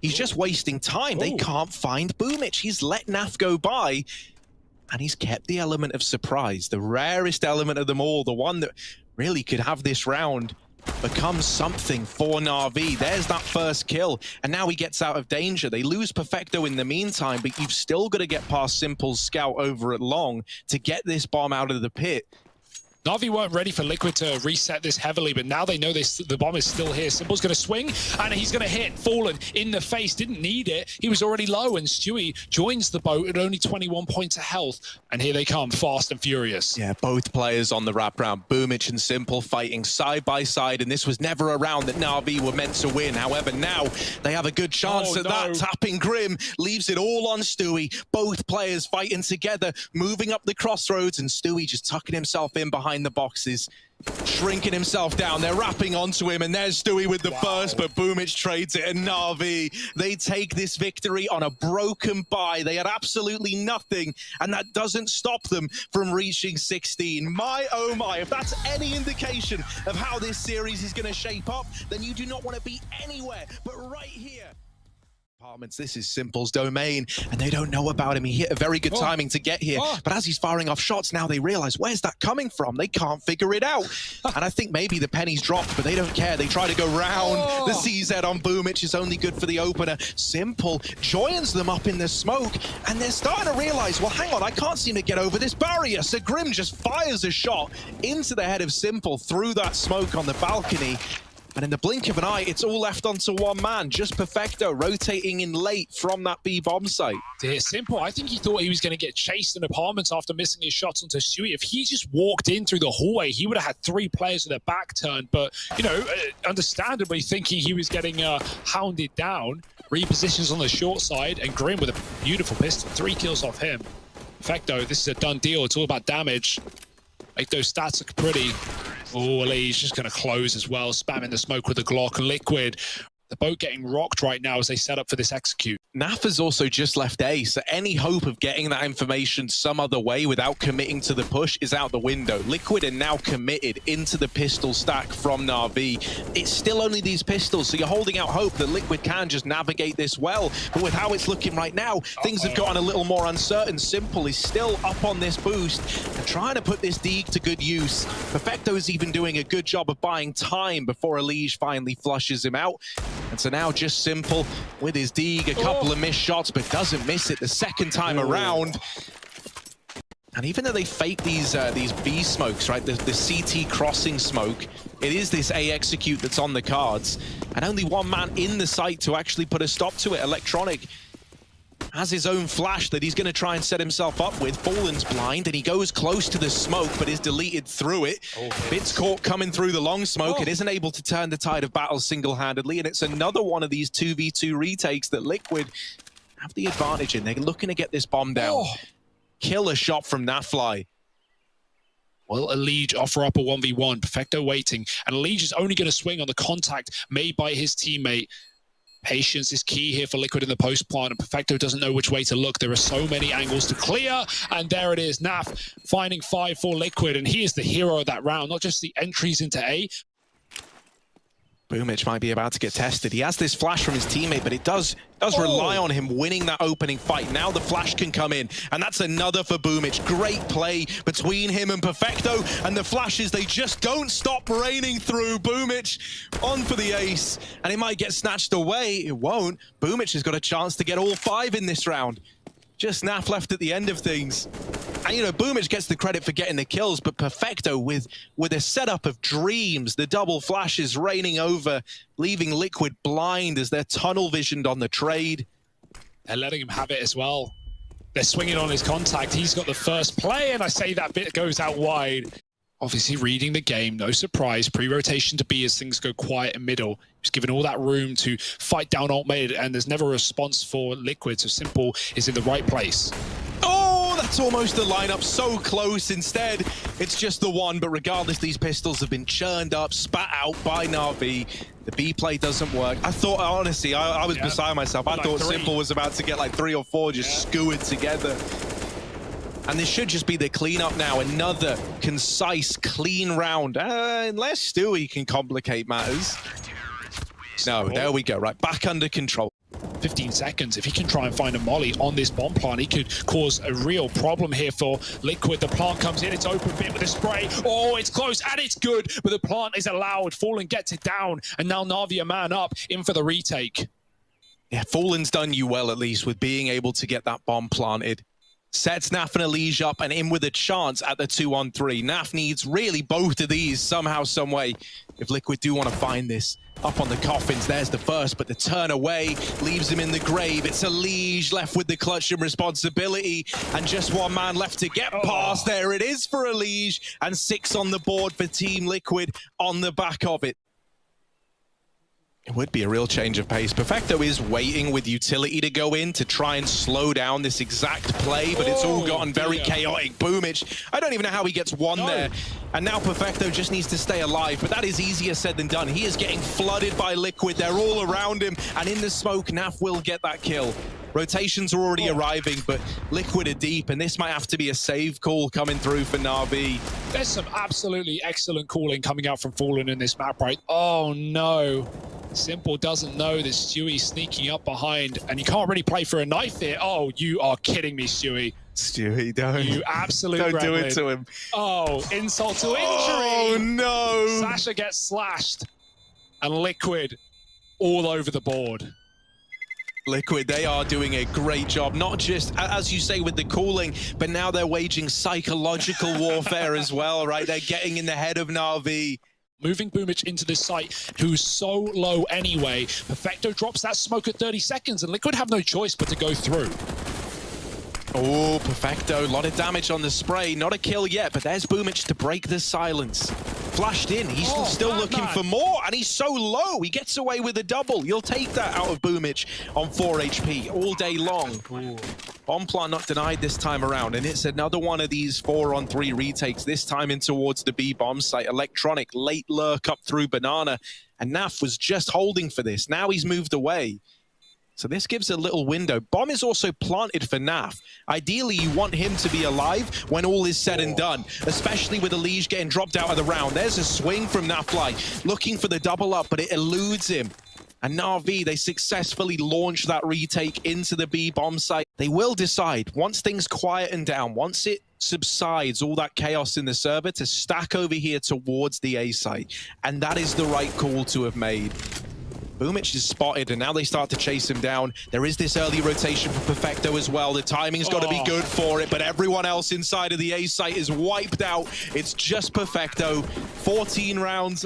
He's just wasting time. They can't find bumych. He's let Naf go by, and he's kept the element of surprise, the rarest element of them all, the one that really could have this round becomes something for Navi. There's that first kill, and now he gets out of danger. They lose perfecto in the meantime, but you've still got to get past simple's scout over at long to get this bomb out of the pit. Navi weren't ready for Liquid to reset this heavily, but now they know the bomb is still here. Simple's going to swing, and he's going to hit Fallen in the face. Didn't need it. He was already low, and Stewie joins the boat at only 21 points of health. And here they come, fast and furious. Yeah, both players on the wraparound. bumыч and Simple fighting side by side, and this was never a round that Navi were meant to win. However, now they have a good chance at that. Tapping Grim leaves it all on Stewie. Both players fighting together, moving up the crossroads, and Stewie just tucking himself in behind the boxes, shrinking himself down. They're wrapping onto him, and there's Stewie with the first, but bumыч trades it, and Navi, they take this victory on a broken bye. They had absolutely nothing, and that doesn't stop them from reaching 16. My, oh my, if that's any indication of how this series is going to shape up, then you do not want to be anywhere but right here. This is Simple's domain, and they don't know about him. He hit a very good timing to get here, but as he's firing off shots, now they realize, where's that coming from? They can't figure it out. And I think maybe the penny's dropped, but they don't care. They try to go round. The CZ on bumыч is only good for the opener. Simple joins them up in the smoke, and they're starting to realize, well, hang on, I can't seem to get over this barrier. So Grim just fires a shot into the head of Simple through that smoke on the balcony. And in the blink of an eye, it's all left onto one man. Just perfecto, rotating in late from that B bomb site. Dear Simple, I think he thought he was going to get chased in apartments after missing his shots onto Stewie. If he just walked in through the hallway, he would have had 3 players with their back turned. But, you know, understandably thinking he was getting hounded down. Repositions on the short side, and Grim with a beautiful pistol. 3 kills off him. Perfecto, this is a done deal. It's all about damage. Make those stats look pretty. Oh, Elige's just going to close as well, spamming the smoke with the Glock. Liquid, the boat getting rocked right now as they set up for this execute. Naf has also just left A, so any hope of getting that information some other way without committing to the push is out the window. Liquid are now committed into the pistol stack from Navi. It's still only these pistols, so you're holding out hope that Liquid can just navigate this well. But with how it's looking right now, things have gotten a little more uncertain. Simple is still up on this boost and trying to put this deagle to good use. perfecto is even doing a good job of buying time before elige finally flushes him out. And so now just Simple with his deagle, a couple of missed shots, but doesn't miss it the second time around. And even though they fake these B smokes, right, the CT crossing smoke, it is this A execute that's on the cards, and only one man in the site to actually put a stop to it. Elektronik has his own flash that he's going to try and set himself up with. Fallen's blind, and he goes close to the smoke, but is deleted through it. Bit's caught coming through the long smoke and isn't able to turn the tide of battle single-handedly, and it's another one of these 2v2 retakes that Liquid have the advantage in. They're looking to get this bomb down. Killer shot from Nafly. Well, elige offer up a 1v1. perfecto waiting, and elige is only going to swing on the contact made by his teammate. Patience is key here for Liquid in the post plant, and perfecto doesn't know which way to look. There are so many angles to clear, and there it is. Naf finding 5 for Liquid, and he is the hero of that round, not just the entries into A. bumыч might be about to get tested. He has this flash from his teammate, but it does rely on him winning that opening fight. Now the flash can come in, and that's another for bumыч. Great play between him and perfecto, and the flashes, they just don't stop raining through. bumыч on for the ace, and it might get snatched away. It won't. bumыч has got a chance to get all 5 in this round. Just Naf left at the end of things. And, you know, bumыч gets the credit for getting the kills, but perfecto with a setup of dreams, the double flashes raining over, leaving Liquid blind as they're tunnel visioned on the trade. They're letting him have it as well. They're swinging on his contact. He's got the first play, and I say that bit goes out wide. Obviously reading the game, no surprise. Pre-rotation to B as things go quiet in middle. He's given all that room to fight down alt mid, and there's never a response for Liquid, so Simple is in the right place. Oh, that's almost the lineup, so close. Instead, it's just the one, but regardless, these pistols have been churned up, spat out by Navi. The B play doesn't work. I thought, honestly, I was beside myself. I thought Simple was about to get like 3 or 4 just skewered together. And this should just be the cleanup now. Another concise, clean round. Unless Stewie can complicate matters. No, there we go. Right, back under control. 15 seconds. If he can try and find a molly on this bomb plant, he could cause a real problem here for Liquid. The plant comes in, it's open bit with a spray. Oh, it's close and it's good, but the plant is allowed. Fallen gets it down, and now Navi a man up, in for the retake. Yeah, Fallen's done you well, at least, with being able to get that bomb planted. Sets Naf and elige up and in with a chance at the 2-on-3. Naf needs really both of these somehow, some way, if Liquid do want to find this. Up on the coffins, there's the first, but the turn away leaves him in the grave. It's elige left with the clutch and responsibility, and just one man left to get past. There it is for elige, and 6 on the board for Team Liquid on the back of it. It would be a real change of pace. Perfecto is waiting with utility to go in to try and slow down this exact play, but it's all gotten very chaotic. Bumych, I don't even know how he gets one there. And now Perfecto just needs to stay alive, but that is easier said than done. He is getting flooded by Liquid. They're all around him, and in the smoke, Naf will get that kill. Rotations are already arriving, but Liquid are deep, and this might have to be a save call coming through for Navi. There's some absolutely excellent calling coming out from Fallen in this map, right? Oh no. Symple doesn't know that Stewie's sneaking up behind, and you can't really play for a knife here. Oh, you are kidding me, Stewie. Stewie, don't. You absolute Don't do gremlin. it to him. Oh, insult to injury. Oh, no. Sasha gets slashed, and Liquid all over the board. Liquid, they are doing a great job, not just, as you say, with the cooling, but now they're waging psychological warfare as well, right? They're getting in the head of Navi. Moving Bumych into this site, who's so low anyway. Perfecto drops that smoke at 30 seconds, and Liquid have no choice but to go through. Oh, Perfecto, a lot of damage on the spray. Not a kill yet, but there's Bumych to break the silence. Flashed in, he's still looking for more, and he's so low. He gets away with a double. You'll take that out of Bumych on 4 HP all day long. Bomb plant not denied this time around, and it's another one of these 4-on-3 retakes, this time in towards the B bomb site. Electronic, late lurk up through Banana, and Naf was just holding for this. Now he's moved away. So this gives a little window. Bomb is also planted for Naf. Ideally, you want him to be alive when all is said and done, especially with elige getting dropped out of the round. There's a swing from Nafly, looking for the double up, but it eludes him. And Navi, they successfully launch that retake into the B bomb site. They will decide, once things quieten down, once it subsides, all that chaos in the server, to stack over here towards the A site. And that is the right call to have made. Bumych is spotted, and now they start to chase him down. There is this early rotation for Perfecto as well. The timing's got to be good for it, but everyone else inside of the A site is wiped out. It's just Perfecto. 10 rounds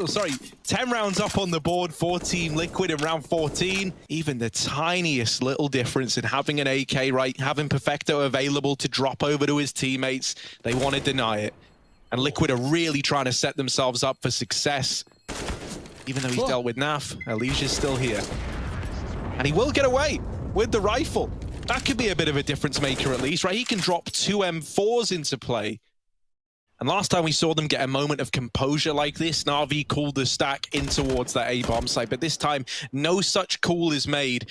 up on the board for Team Liquid in round 14. Even the tiniest little difference in having an AK, right? Having Perfecto available to drop over to his teammates, they want to deny it. And Liquid are really trying to set themselves up for success. Even though he's dealt with Naf, elige is still here. And he will get away with the rifle. That could be a bit of a difference maker at least, right? He can drop 2 M4s into play. And last time we saw them get a moment of composure like this, Navi called the stack in towards that A-bomb site. But this time, no such call is made.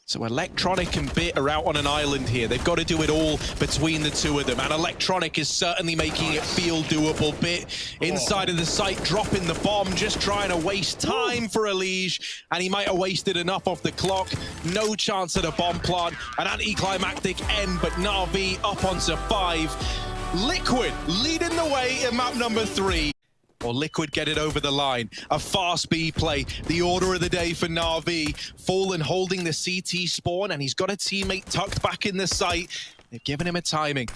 So Electronic and Bit are out on an island here. They've got to do it all between the two of them. And Electronic is certainly making it feel doable. Bit inside of the site, dropping the bomb, just trying to waste time for elige. And he might have wasted enough off the clock. No chance at a bomb plant. An anticlimactic end, but Navi up onto 5. Liquid leading the way in map number 3. Or Liquid get it over the line. A fast B play. The order of the day for Navi. Fallen holding the CT spawn, and he's got a teammate tucked back in the site. They've given him a timing.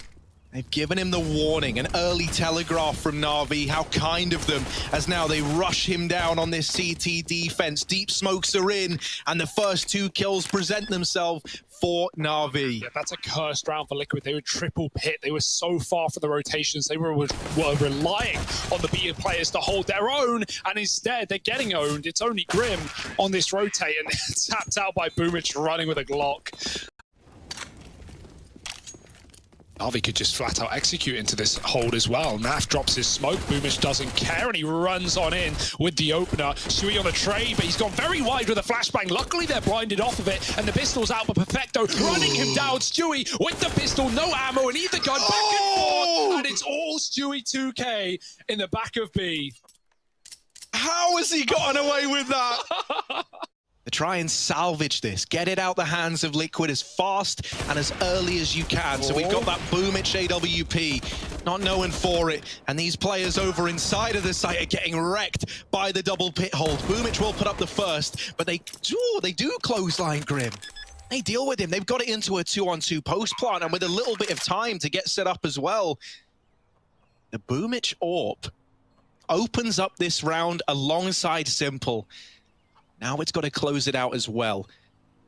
They've given him the warning, an early telegraph from Navi. How kind of them, as now they rush him down on this CT defense. Deep smokes are in, and the first 2 kills present themselves for Navi. Yeah, that's a cursed round for Liquid. They were triple pit. They were so far for the rotations. They were relying on the B players to hold their own, and instead they're getting owned. It's only Grim on this rotate, and tapped out by Bumych running with a Glock. Navi could just flat out execute into this hold as well. Naf drops his smoke, Bumych doesn't care, and he runs on in with the opener. Stewie on a trade, but he's gone very wide with a flashbang. Luckily, they're blinded off of it, and the pistol's out, but Perfecto running him down. Stewie with the pistol, no ammo in either gun, back and forth, and it's all Stewie 2K in the back of B. How has he gotten away with that? to try and salvage this. Get it out the hands of Liquid as fast and as early as you can. So we've got that bumыч AWP, not knowing for it. And these players over inside of the site are getting wrecked by the double pit hold. bumыч will put up the first, but they do clothesline Grim. They deal with him. They've got it into a 2-on-2 post plant, and with a little bit of time to get set up as well. The bumыч AWP opens up this round alongside symple. Now it's got to close it out as well.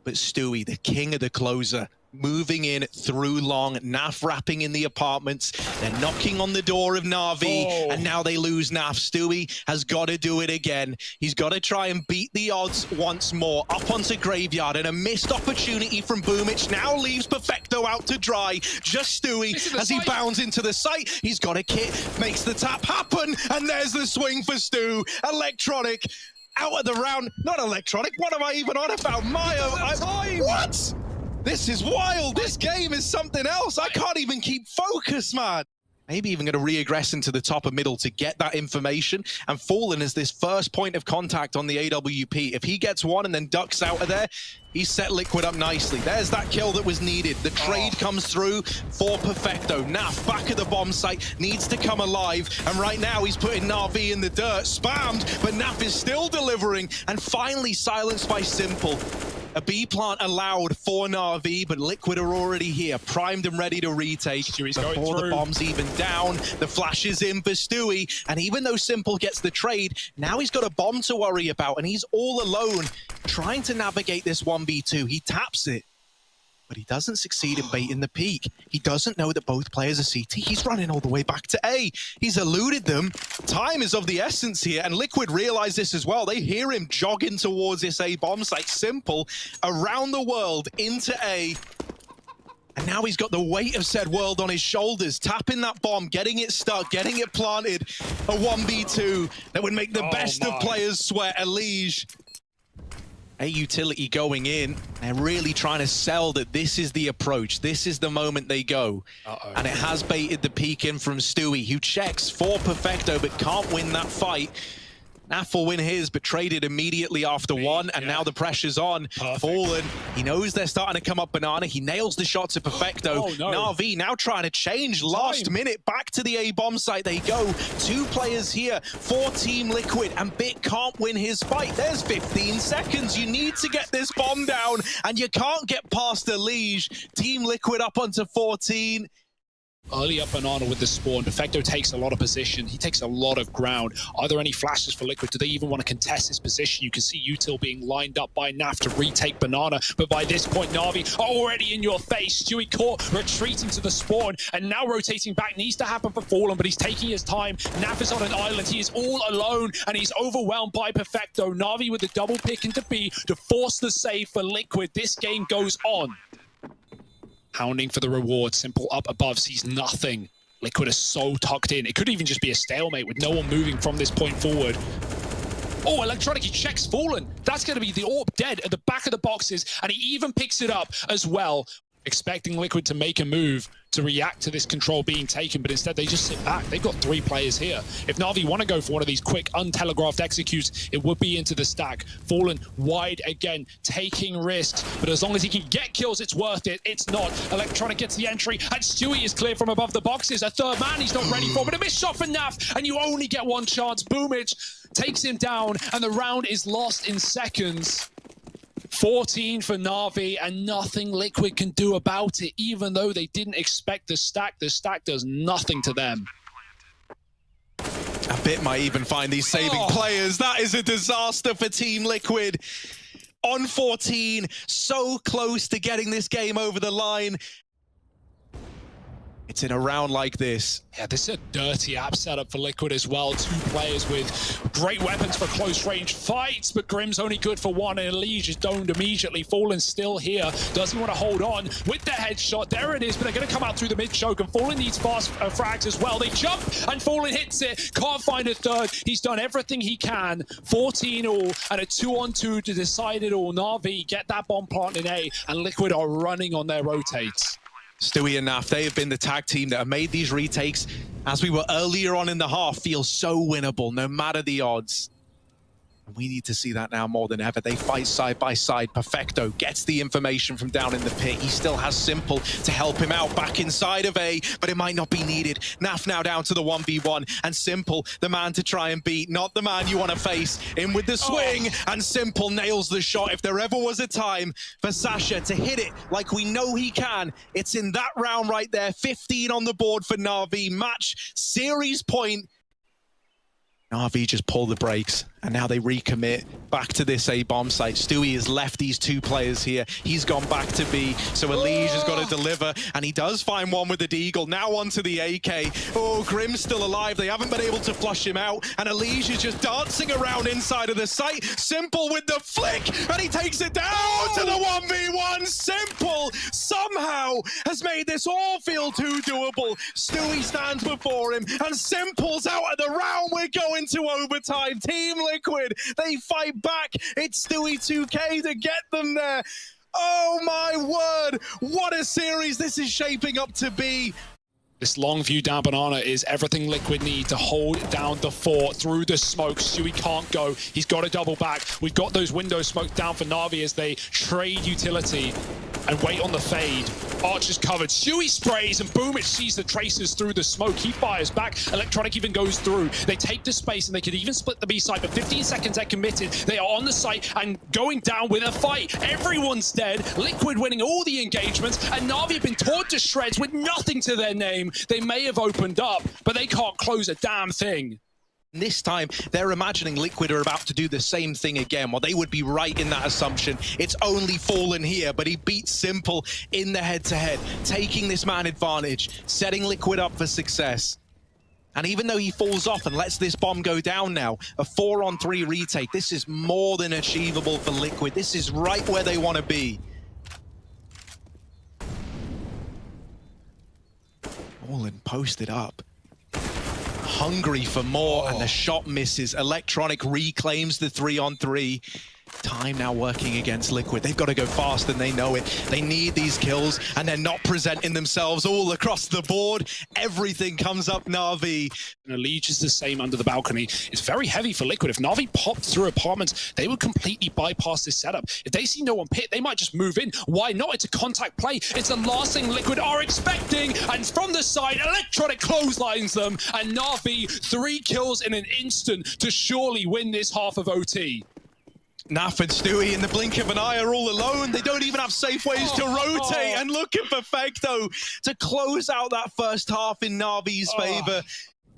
But Stewie, the king of the closer, moving in through long, Naf wrapping in the apartments. They're knocking on the door of Navi, and now they lose Naf. Stewie has got to do it again. He's got to try and beat the odds once more. Up onto Graveyard, and a missed opportunity from bumыч now leaves perfecto out to dry. Just Stewie as he bounds into the site. He's got a kit, makes the tap happen, and there's the swing for Stu. Electronic out of the round. Not electronic. What am I even on about? Mayo. What? This is wild. This game is something else. I can't even keep focus, man. Maybe even going to re-aggress into the top of middle to get that information. And Fallen is this first point of contact on the AWP. If he gets one and then ducks out of there, he's set Liquid up nicely. There's that kill that was needed. The trade comes through for perfecto. Naf back at the bomb site, needs to come alive. And right now he's putting Navi in the dirt, spammed, but Naf is still delivering. And finally silenced by symple. A B plant allowed for Navi, but Liquid are already here, primed and ready to retake. Stewie's before the bomb's even down. The flash is in for Stewie, and even though symple gets the trade, now he's got a bomb to worry about, and he's all alone trying to navigate this 1v2. He taps it, but he doesn't succeed in baiting the peak. He doesn't know that both players are CT. He's running all the way back to A. He's eluded them. Time is of the essence here, and Liquid realize this as well. They hear him jogging towards this A bomb site. Symple around the world into A. And now he's got the weight of said world on his shoulders, tapping that bomb, getting it stuck, getting it planted. A 1v2 that would make the best of players sweat. Elige. A utility going in. They're really trying to sell that this is the approach. This is the moment they go. And it has baited the peek in from Stewie, who checks for perfecto but can't win that fight. Naf will win his, but traded immediately after one, and now the pressure's on. Fallen, he knows they're starting to come up banana. He nails the shot to perfecto. Navi now trying to change last minute. Back to the A bomb site they go. 2 players here for Team Liquid, and Bit can't win his fight. There's 15 seconds. You need to get this bomb down, and you can't get past elige. Team Liquid up onto 14. Early up banana with the spawn. Perfecto takes a lot of position. He takes a lot of ground. Are there any flashes for Liquid? Do they even want to contest this position? You can see util being lined up by Naf to retake banana. But by this point, Navi are already in your face. Stewie caught, retreating to the spawn. And now rotating back needs to happen for Fallen, but he's taking his time. Naf is on an island. He is all alone, and he's overwhelmed by perfecto. Navi with the double pick into B to force the save for Liquid. This game goes on. Hounding for the reward. Symple up above, sees nothing. Liquid is so tucked in. It could even just be a stalemate with no one moving from this point forward. Oh, Electronic, he checks Fallen. That's going to be the AWP dead at the back of the boxes, and he even picks it up as well. Expecting Liquid to make a move to react to this control being taken, but instead they just sit back. They've got 3 players here. If Navi want to go for one of these quick, untelegraphed executes, it would be into the stack. Fallen wide again, taking risks, but as long as he can get kills, it's worth it. It's not. Electronic gets the entry, and Stewie is clear from above the boxes. A third man he's not ready for, but a missed shot for Naf, and you only get one chance. bumыч takes him down, and the round is lost in seconds. 14 for Navi, and nothing Liquid can do about it. Even though they didn't expect the stack does nothing to them. A Bit might even find these saving players. That is a disaster for Team Liquid. On 14, so close to getting this game over the line. It's in a round like this. Yeah, this is a dirty app setup for Liquid as well. 2 players with great weapons for close range fights, but Grim's only good for one, and elige is domed immediately. Fallen still here. Does he want to hold on with the headshot? There it is, but they're going to come out through the mid-choke, and Fallen needs fast frags as well. They jump, and Fallen hits it. Can't find a third. He's done everything he can. 14 all, and a 2-on-2 to decide it all. Navi get that bomb plant in A, and Liquid are running on their rotates. Stewie and Naf, they have been the tag team that have made these retakes, as we were earlier on in the half, feel so winnable, no matter the odds. We need to see that now more than ever. They fight side by side. Perfecto gets the information from down in the pit. He still has Simple to help him out back inside of A, but it might not be needed. Naf now down to the 1v1, and Simple, the man to try and beat, not the man you want to face. In with the swing, and Simple nails the shot. If there ever was a time for Sasha to hit it like we know he can, it's in that round right there. 15 on the board for Navi. Match, series point. Navi just pull the brakes, and now they recommit back to this A bomb site. Stewie has left these two players here. He's gone back to B, so elige has got to deliver, and he does find one with the deagle. Now onto the AK. Oh, Grim's still alive. They haven't been able to flush him out, and elige is just dancing around inside of the site. Simple with the flick, and he takes it down to the 1v1. Simple somehow has made this all feel too doable. Stewie stands before him, and Simple's out of the round. We're going to overtime. Team Liquid, they fight back. It's Stewie 2K to get them there. Oh my word, what a series this is shaping up to be. This long view down banana is everything Liquid need to hold down the fort through the smoke. Stewie can't go. He's got to double back. We've got those windows smoked down for Navi as they trade utility and wait on the fade. Archer's covered. Stewie sprays and bumych sees the traces through the smoke. He fires back. Electronic even goes through. They take the space and they could even split the B side, but 15 seconds they're committed. They are on the site and going down with a fight. Everyone's dead. Liquid winning all the engagements, and Navi have been torn to shreds with nothing to their name. They may have opened up, but they can't close a damn thing. This time, they're imagining Liquid are about to do the same thing again. Well, they would be right in that assumption. It's only Fallen here, but he beats Simple in the head-to-head, taking this man advantage, setting Liquid up for success. And even though he falls off and lets this bomb go down now, a 4-on-3 retake, this is more than achievable for Liquid. This is right where they want to be. Fallen posted up. Hungry for more, and the shot misses. Electronic reclaims the 3-on-3. Time now working against Liquid. They've got to go fast, and they know it. They need these kills, and they're not presenting themselves all across the board. Everything comes up Navi. Elige is the same under the balcony. It's very heavy for Liquid. If Navi popped through apartments, they would completely bypass this setup. If they see no one pit, they might just move in. Why not? It's a contact play. It's the last thing Liquid are expecting. And from the side, Electronic clotheslines them. And Navi, 3 kills in an instant to surely win this half of OT. Naf and Stewie in the blink of an eye are all alone. They don't even have safe ways to rotate. And look at Perfecto to close out that first half in Navi's favor.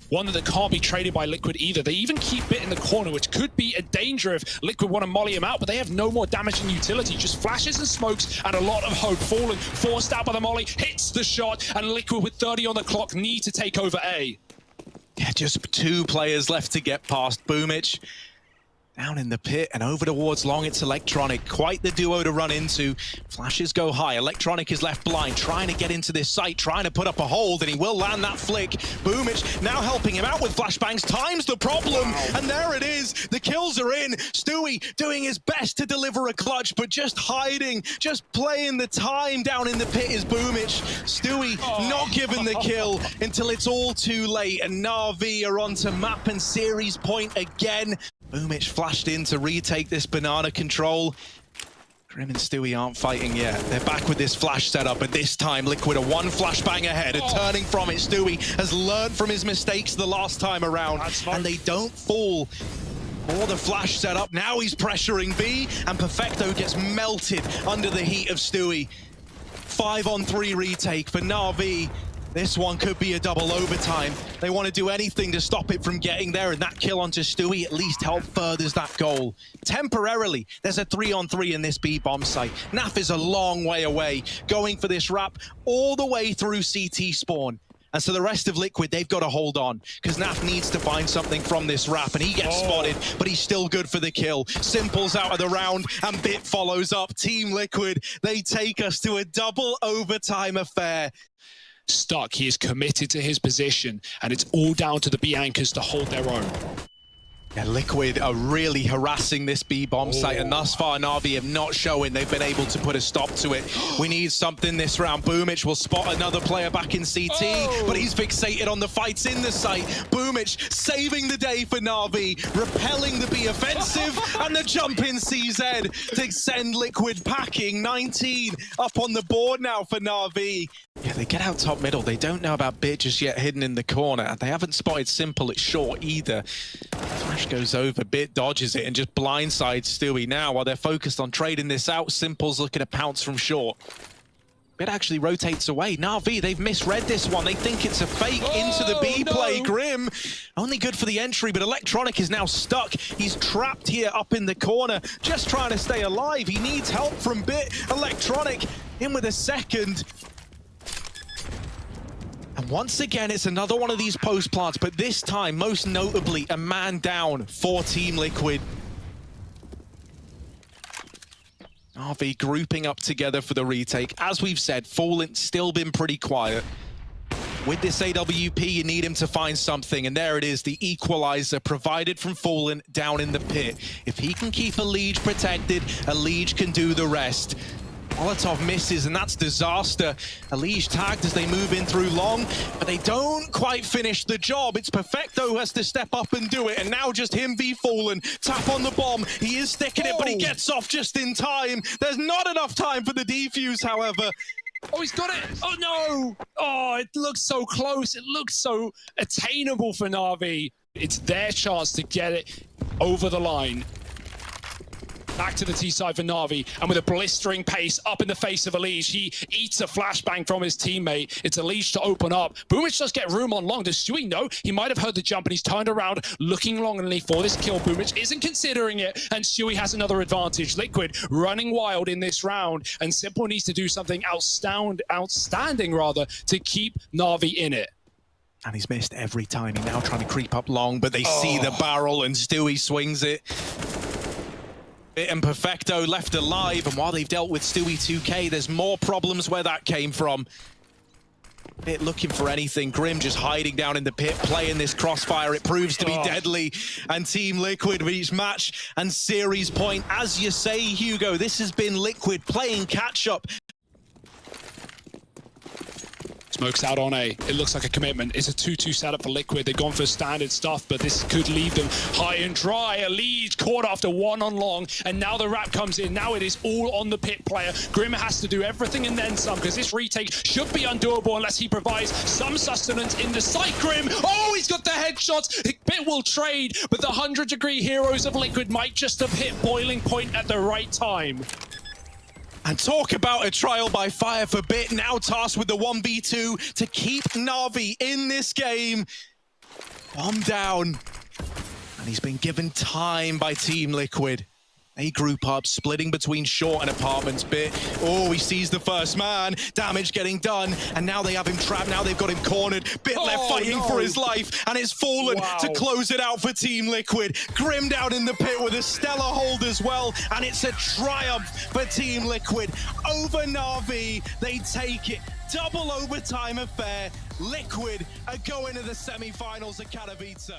One that can't be traded by Liquid either. They even keep Bit in the corner, which could be a danger if Liquid want to molly him out, but they have no more damage than utility. Just flashes and smokes and a lot of hope. Fallen, forced out by the molly, hits the shot, and Liquid with 30 on the clock need to take over A. Yeah, just 2 players left to get past. Bumych down in the pit and over towards long. It's Electronic. Quite the duo to run into. Flashes go high. Electronic is left blind, trying to get into this site, trying to put up a hold, and he will land that flick. Bumych now helping him out with flashbangs. Time's the problem, and there it is. The kills are in. Stewie doing his best to deliver a clutch, but just hiding, just playing the time down in the pit is Bumych. Stewie not given the kill until it's all too late, and Navi are on to map and series point again. Bumych flashed in to retake this banana control. Grim and Stewie aren't fighting yet. They're back with this flash setup, but this time Liquid are 1 flashbang ahead, and turning from it, Stewie has learned from his mistakes the last time around, and they don't fall for the flash setup. Now he's pressuring B, and Perfecto gets melted under the heat of Stewie. 5-on-3 retake for Navi. This one could be a double overtime. They want to do anything to stop it from getting there, and that kill onto Stewie at least furthers that goal. Temporarily, there's a 3-on-3 in this B bomb site. Naf is a long way away, going for this wrap all the way through CT spawn. And so the rest of Liquid, they've got to hold on, because Naf needs to find something from this wrap, and he gets spotted, but he's still good for the kill. Simple's out of the round, and Bit follows up. Team Liquid, they take us to a double overtime affair. Stuck, he is committed to his position, and it's all down to the B anchors to hold their own. Yeah, Liquid are really harassing this B bomb site, and thus far Navi have not shown they've been able to put a stop to it. We need something this round. bumыч will spot another player back in CT, but he's fixated on the fights in the site. bumыч saving the day for Navi, repelling the B offensive, and the jump in CZ to send Liquid packing. 19 up on the board now for Navi. Yeah, they get out top middle. They don't know about Bit just yet hidden in the corner. They haven't spotted Simple at short either. Flash goes over, Bit dodges it and just blindsides Stewie. Now, while they're focused on trading this out, Simple's looking to pounce from short. Bit actually rotates away. Navi, they've misread this one. They think it's a fake into the B play. Grim, only good for the entry, but Electronic is now stuck. He's trapped here up in the corner, just trying to stay alive. He needs help from Bit. Electronic in with a second. And once again, it's another one of these post plants, but this time, most notably, a man down for Team Liquid. Navi grouping up together for the retake. As we've said, Fallen still been pretty quiet. With this AWP, you need him to find something, and there it is, the equalizer provided from Fallen down in the pit. If he can keep elige protected, elige can do the rest. Molotov misses, and that's disaster. elige tagged as they move in through long, but they don't quite finish the job. It's perfecto who has to step up and do it, and now just him v Fallen. Tap on the bomb. He is sticking it, but he gets off just in time. There's not enough time for the defuse, however. Oh, he's got it. Oh, no. Oh, it looks so close. It looks so attainable for Navi. It's their chance to get it over the line. Back to the T side for Navi, and with a blistering pace up in the face of elige, he eats a flashbang from his teammate. It's elige to open up. bumыч does get room on long. Does Stewie know? He might have heard the jump, and he's turned around, looking longingly for this kill. bumыч isn't considering it, and Stewie has another advantage. Liquid running wild in this round, and Simple needs to do something outstanding rather, to keep Navi in it. And he's missed every time. He's now trying to creep up long, but they see the barrel, and Stewie swings it. Bit and perfecto left alive, and while they've dealt with Stewie 2K, there's more problems where that came from. Bit looking for anything. Grim just hiding down in the pit, playing this crossfire. It proves to be deadly. And Team Liquid reach match and series point. As you say, Hugo, this has been Liquid playing catch-up. Smokes out on A. It looks like a commitment. It's a 2-2 setup for Liquid. They've gone for standard stuff, but this could leave them high and dry. elige caught after one on long, and now the wrap comes in. Now it is all on the pit player. Grim has to do everything and then some, because this retake should be undoable unless he provides some sustenance in the sight. Grim, oh, he's got the headshots. Bit will trade, but the 100-degree heroes of Liquid might just have hit boiling point at the right time. And talk about a trial by fire for Bit, now tasked with the 1v2 to keep Navi in this game. Bomb down. And he's been given time by Team Liquid. They group up, splitting between short and apartments. Bit, oh, he sees the first man. Damage getting done, and now they have him trapped. Now they've got him cornered. Bit left fighting for his life, and it's Fallen to close it out for Team Liquid. Grim down in the pit with a stellar hold as well, and it's a triumph for Team Liquid over Navi. They take it. Double overtime affair. Liquid are going to the semi-finals at Katowice.